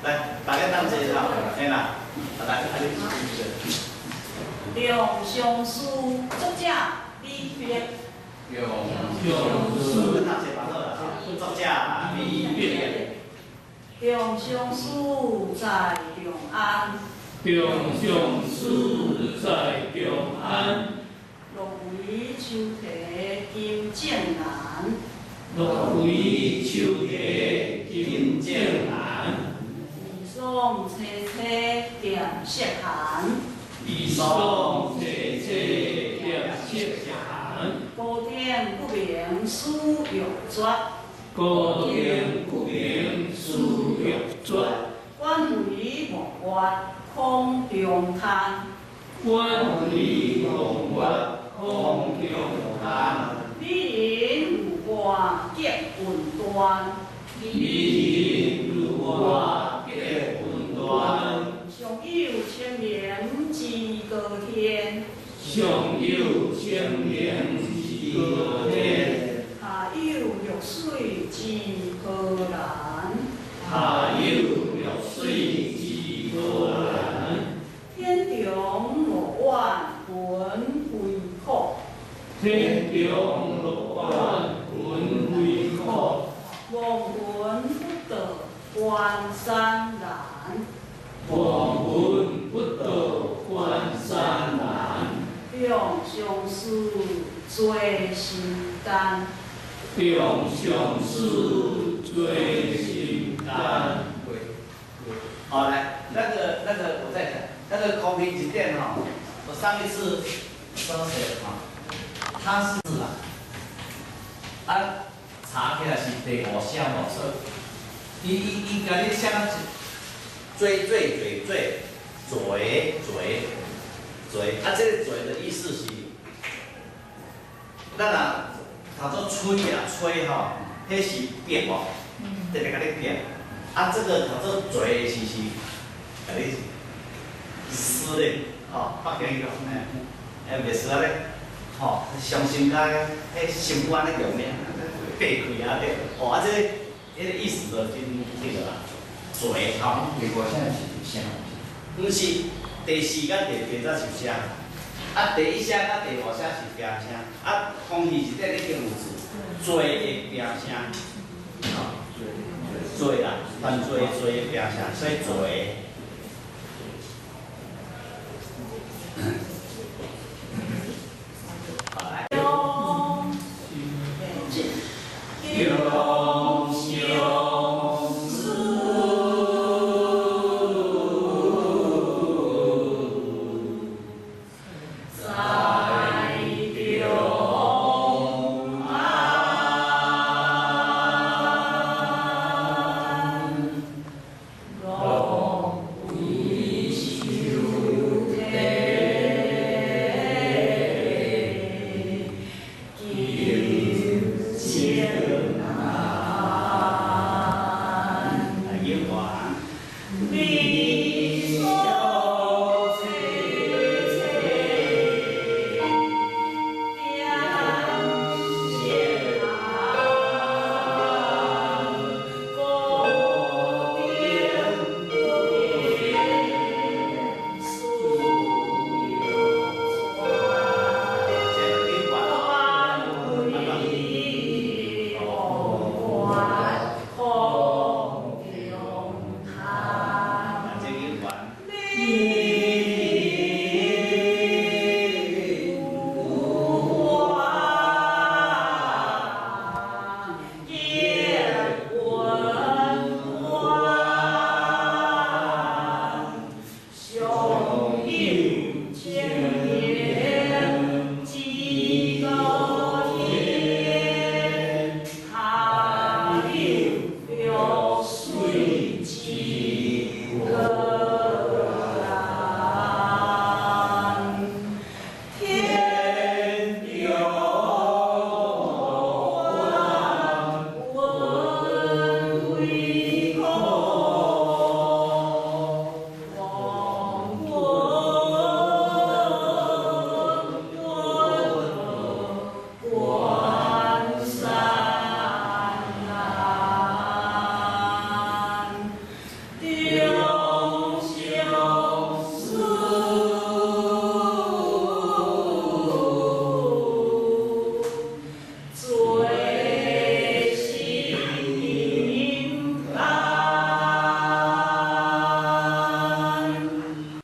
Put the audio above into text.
来，大家当这套，嘿啦，来，啊你。梁上书作者李白。用书作者李白。梁上书在长安。梁上书在长安。落为秋题金剑南。落为秋题金剑南。离爽切切点色寒。离爽切切点色寒。高点不明书玉绝。高点不明书玉绝。官为末月空中叹。官为末月空中叹。美人如画结云端。美人如画结云端。上有千年之高天。上有千年之高天。下有绿水之波澜。下有绿水之波澜。天中落晚云飞苦。天中落晚云飞苦。望云不得关山难。望云不得关山难。梁上书做心甘。梁上书做心甘。好，来，那个，我再讲，那个空瓶子店哈，我上一次说谁哈，他是啊，查起来是第5项哦，所以伊甲你写啊，嘴，啊，这个嘴的意思是，咱啊，读做吹啊，吹吼，迄是变哦，直直甲你变。啊，这个读做嘴是，甲你撕咧，吼，北京讲袂撕啊咧，吼，伤心甲迄心肝咧用咧，掰开啊咧，哦，啊，这个意思就真迄个啦，嘴吼。美国现在是啥？毋是第4甲第才是声，啊，第1声甲第5声是变声，啊，空气是底咧定有字，做的变声，吼。做啦，犯罪的变声，所以做的。好来。流水之歌。